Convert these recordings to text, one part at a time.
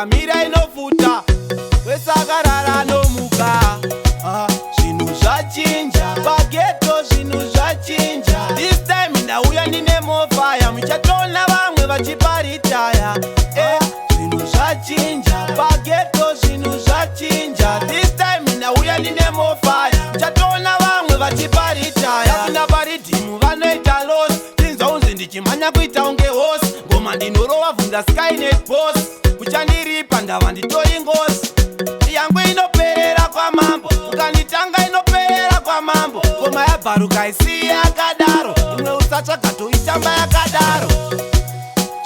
kamira inofuta wesakarara nomuka. Zvinhu zvachinja pageto, zvinhu zvachinja. This time ndauya ndine mofaya, muchatona vamwe vachiparitaya. Zvinhu zvachinja pageto, zvinhu zvachinja. This time ndauya ndine mofaya, muchatona vamwe vachiparitaya. Kuna paridhimu vanoita loss, tinzwa unzi ndichimhanya kuita unge hosi. Ngoma ndinorova vhunda Skynet boss, kuchandiripa ndava nditori ngosi. Yangu inoperera kwa mambo, ukanditanga inoperera kwa mambo. Ngoma yabharuka isiya yakadaro, imwe usatsvaga toitamba yakadaro.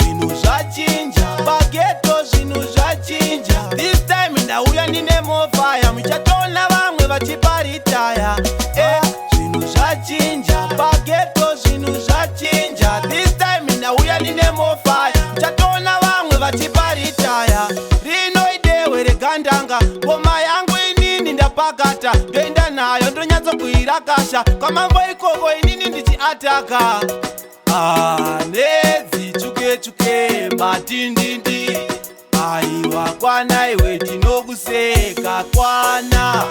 Zvinhu zvachinja pageto, zvinhu zvachinja. This time ndauya ndine mofaya, muchatona vamwe vachiparitaya. Zvinhu zvachinja pageto, zvinhu zvachinja. This time ndauya ndine mofaya, muchatona vamwe vachiparitaya. Rinoidewe regandanga, ngoma yangu inini ndapakata, ndoenda nayo ndonyatsokuirakasha. Kwamambo ikoko inini ndichiataka. Nedzi chuke chuke matindindi, aiwa kwana iwe tinokuseka kwana.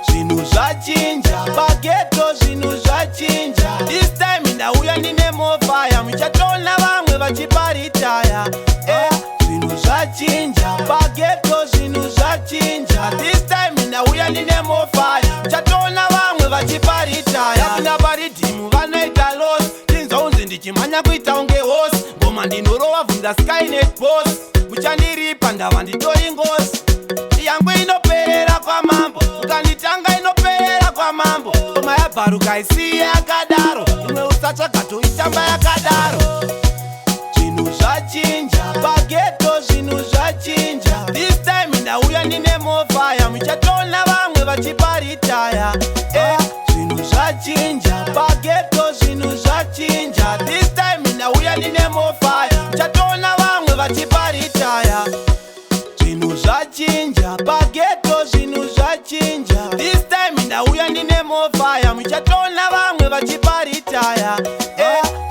Zvinhu zvachinja pageto, zvinhu zvachinja. This time ndauya ndine mofaya, muchatona vamwe vachiparitaya. Zvinhu zvachinja pageto, zvinhu zvachinja. This time ndauya ndine mofaya, muchatona vamwe vachiparitaya. Kuna paridhimu vanoita loss, tinzwa unzi ndichimhanya kuita unge hosi. Ngoma ndinorova vhunda Skynet boss, muchandiripa ndava nditori ngosi. Yangu inoperera kwa mambo, ukanditanga inoperera kwa mambo. Ngoma yabharuka isiya yakadaro, imwe usatsvaga toitamba yakadaro. Zvinhu zvachinja pageto, zvinhu zvachinja. This time ndauya ndine mofaya, muchatona vamwe vachiparitaya. Zvinhu zvachinja pageto, zvinhu zvachinja. This time ndauya ndine mofaya, muchatona vamwe vachiparitaya. Zvinhu zvachinja pageto, zvinhu zvachinja. This time ndauya ndine mofaya, muchatona vamwe vachiparitaya.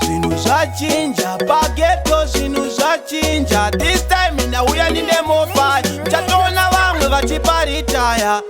Zvinhu zvachinja pageto, zvinhu zvachinja. This time ndauya ndine mofaya, muchatona vamwe vachiparitaya.